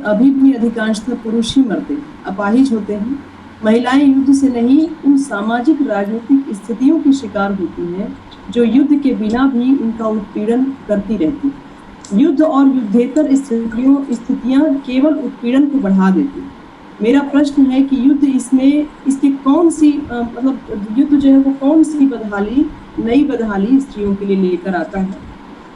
अभी भी अधिकांशतः पुरुष ही मरते, अपाहिज होते हैं। महिलाएं युद्ध से नहीं, उन सामाजिक राजनीतिक स्थितियों की शिकार होती हैं जो युद्ध के बिना भी उनका उत्पीड़न करती रहती हैं। युद्ध और युद्धेतर स्थितियां केवल उत्पीड़न को बढ़ा देती हैं। मेरा प्रश्न है कि युद्ध इसकी कौन सी मतलब युद्ध जो है वो कौन सी नई बदहाली स्त्रियों के लिए लेकर आता है।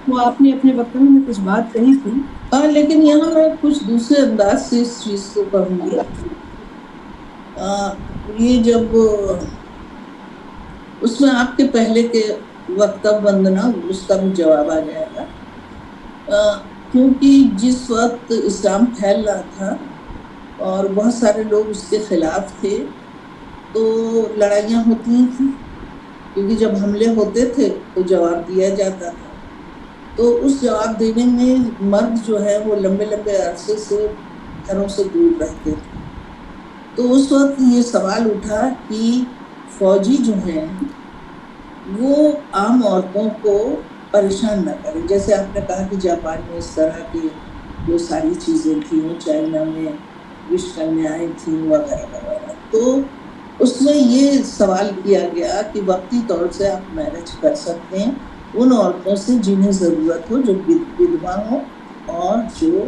तो आपने अपने वक्तव्य में कुछ बात कही थी, लेकिन यहाँ मैं कुछ दूसरे अंदाज से इस चीज को कहूँगी। ये जब उसमें आपके पहले के वक्तव्य वंदना उसका भी जवाब आ जाएगा, क्योंकि जिस वक्त इस्लाम फैल रहा था और बहुत सारे लोग उसके खिलाफ थे तो लड़ाइयाँ होती थी, क्योंकि जब हमले होते थे तो जवाब दिया जाता था। तो उस जवाब देने में मर्द जो है वो लंबे लंबे अरसे से घरों से दूर रहते थे। तो उस वक्त ये सवाल उठा कि फौजी जो हैं वो आम औरतों को परेशान न करें। जैसे आपने कहा कि जापान में इस तरह की जो सारी चीज़ें थी, चाइना में विश्व कन्याएं थी वगैरह वगैरह, तो उसमें ये सवाल किया गया कि वक्ती तौर से आप मैरिज कर सकते हैं उन औरतों से जिन्हें ज़रूरत हो, जो विधवा हो और जो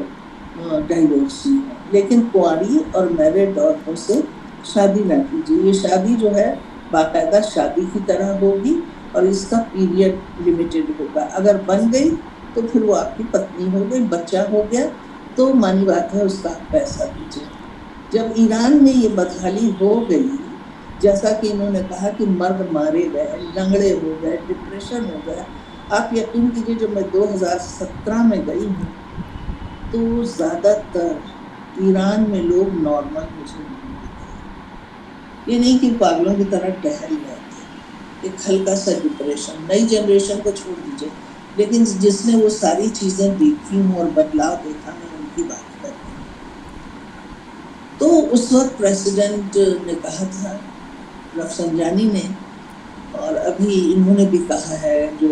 डाइवोर्सी हो, लेकिन कुंवारी और मैरिड औरतों से शादी ना कीजिए। ये शादी जो है बाकायदा शादी की तरह होगी और इसका पीरियड लिमिटेड होगा। अगर बन गई तो फिर वो आपकी पत्नी हो गई, बच्चा हो गया तो मानी बात है उसका आप पैसा दीजिए। जब ईरान में ये बदहाली हो गई, जैसा कि इन्होंने कहा कि मर्द मारे गए, लंगड़े हो गए, डिप्रेशन हो गया, आप यकीन कीजिए जब मैं 2017 में गई हूँ तो ज़्यादातर ईरान में लोग नॉर्मल मुझे ये नहीं कि पागलों की तरह टहल रहे थे, एक हल्का सा डिप्रेशन। नई जनरेशन को छोड़ दीजिए, लेकिन जिसने वो सारी चीज़ें देखी हूँ और बदलाव देखा, मैं उनकी बात करती हूँ। तो उस वक्त प्रेसिडेंट ने कहा था, रफसंजानी ने, और अभी इन्होंने भी कहा है, जो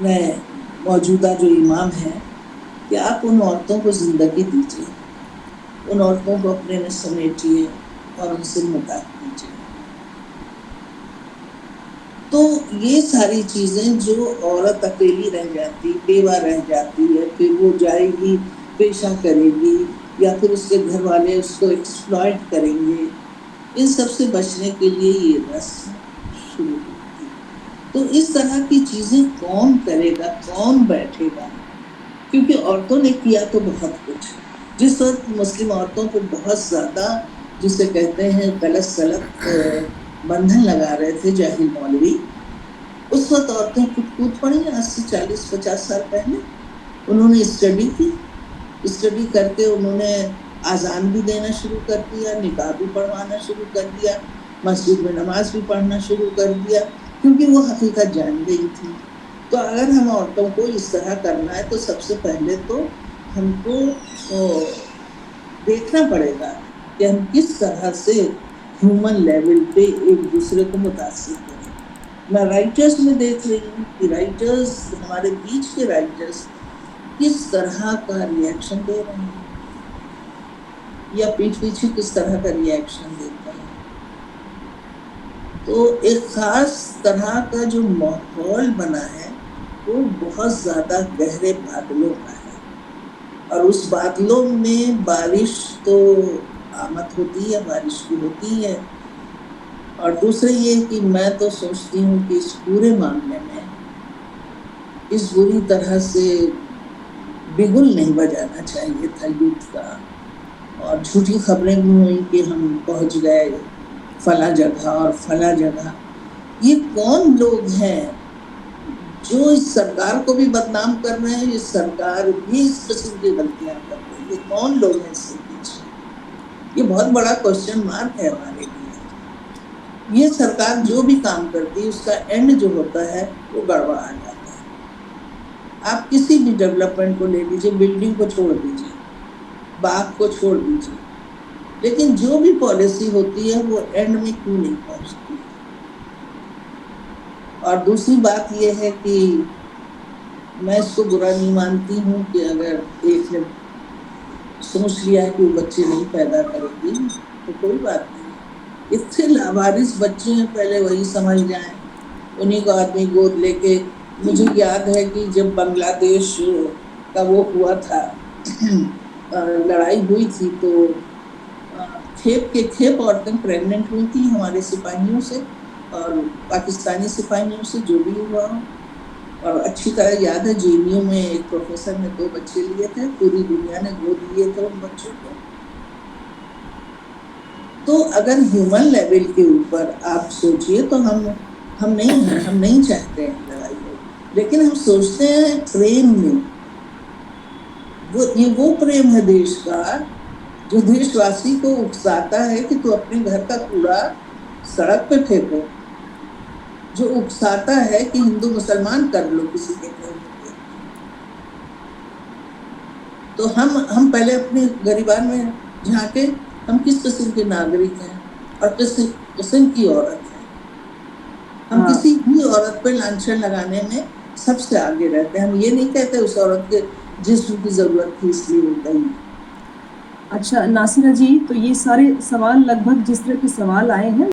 मैं मौजूदा जो इमाम हैं, कि आप उन औरतों को ज़िंदगी दीजिए, उन औरतों को अपने में समेटिए और उनसे निकाह कीजिए। तो ये सारी चीज़ें जो औरत अकेली रह जाती, बेवा रह जाती है, फिर वो जाएगी पेशा करेगी या फिर उसके घर वाले उसको एक्सप्लॉइट करेंगे, इन सब से बचने के लिए ये रस्म शुरू हुई थी। तो इस तरह की चीज़ें कौन करेगा, कौन बैठेगा, क्योंकि औरतों ने किया तो बहुत कुछ। जिस वक्त मुस्लिम औरतों को बहुत ज़्यादा जिसे कहते हैं गलत सलत बंधन लगा रहे थे जाहिल मौलवी, उस वक्त औरतें कूद पड़ी। आज से 40-50 साल पहले उन्होंने स्टडी करके उन्होंने आज़ान भी देना शुरू कर दिया, निकाह भी पढ़वाना शुरू कर दिया, मस्जिद में नमाज भी पढ़ना शुरू कर दिया, क्योंकि वो हकीकत जान गई थी। तो अगर हम औरतों को इस तरह करना है तो सबसे पहले तो हमको देखना पड़ेगा कि हम किस तरह से ह्यूमन लेवल पे एक दूसरे को मुतासिर करें। मैं राइटर्स में देख रही हूँ कि राइटर्स, हमारे बीच के राइटर्स किस तरह का रिएक्शन दे रहे हैं या पीछे किस तरह का रिएक्शन देते हैं। तो एक ख़ास तरह का जो माहौल बना है वो बहुत ज़्यादा गहरे बादलों का है, और उस बादलों में बारिश तो आमद होती है, बारिश भी होती है। और दूसरे ये कि मैं तो सोचती हूँ कि इस पूरे मामले में इस बुरी तरह से बिगुल नहीं बजाना चाहिए था यूथ का, और झूठी खबरें भी हुई कि हम पहुँच गए फला जगह और फला जगह। ये कौन लोग हैं जो इस सरकार को भी बदनाम कर रहे हैं? ये सरकार भी इस किस्म की गलतियां कर रही है। ये कौन लोग हैं इसके पीछे? ये बहुत बड़ा क्वेश्चन मार्क है हमारे लिए। ये सरकार जो भी काम करती है उसका एंड जो होता है वो गड़बड़ा जाता है। आप किसी भी डेवलपमेंट को ले लीजिए, बिल्डिंग को छोड़ दीजिए, बाग को छोड़ दीजिए, लेकिन जो भी पॉलिसी होती है वो एंड में क्यों नहीं पहुंचती है? और दूसरी बात ये है कि میں اس کو برا نہیں مانتی ہوں کہ اگر ایک نے سوچ لیا ہے کہ وہ بچے نہیں پیدا کرے گی تو کوئی بات نہیں. اتنے لاوارث بچے ہیں, پہلے وہی سمجھ جائیں, انہیں کو آدمی گود لے کے. مجھے یاد ہے کہ جب بنگلہ دیش کا وہ ہوا تھا, لڑائی ہوئی تھی, تو کھیپ عورتیں پریگننٹ ہوئی تھیں ہمارے سپاہیوں سے اور پاکستانی سپاہیوں سے, جو بھی ہوا. اور اچھی طرح یاد ہے جے این یو میں ایک پروفیسر نے 2 بچے لیے تھے, پوری دنیا نے گود لیے تھے ان بچوں کو. تو اگر ہیومن لیول کے اوپر آپ سوچئے تو ہم نہیں چاہتے ہیں لڑائی ہو, لیکن ہم سوچتے ہیں پریم میں. وہ پریم ہے دیش کا جو دیش واسی کو اکساتا ہے کہ تو اپنے گھر کا کوڑا سڑک پہ پھینکو, جو اکساتا ہے کہ ہندو مسلمان کر لو کسی کے گھر میں. تو ہم پہلے اپنے گریبان میں جھانکے ہم کس قسم کے ناگرک ہیں اور کس قسم کی عورت ہے. ہم کسی بھی عورت پہ لانچھن لگانے میں سب سے آگے رہتے ہیں. ہم یہ نہیں کہتے اس عورت کے جسم کی ضرورت تھی اس لیے وہ گئی. اچھا ناصرہ جی, تو یہ سارے سوال لگ بھگ جس طرح کے سوال آئے ہیں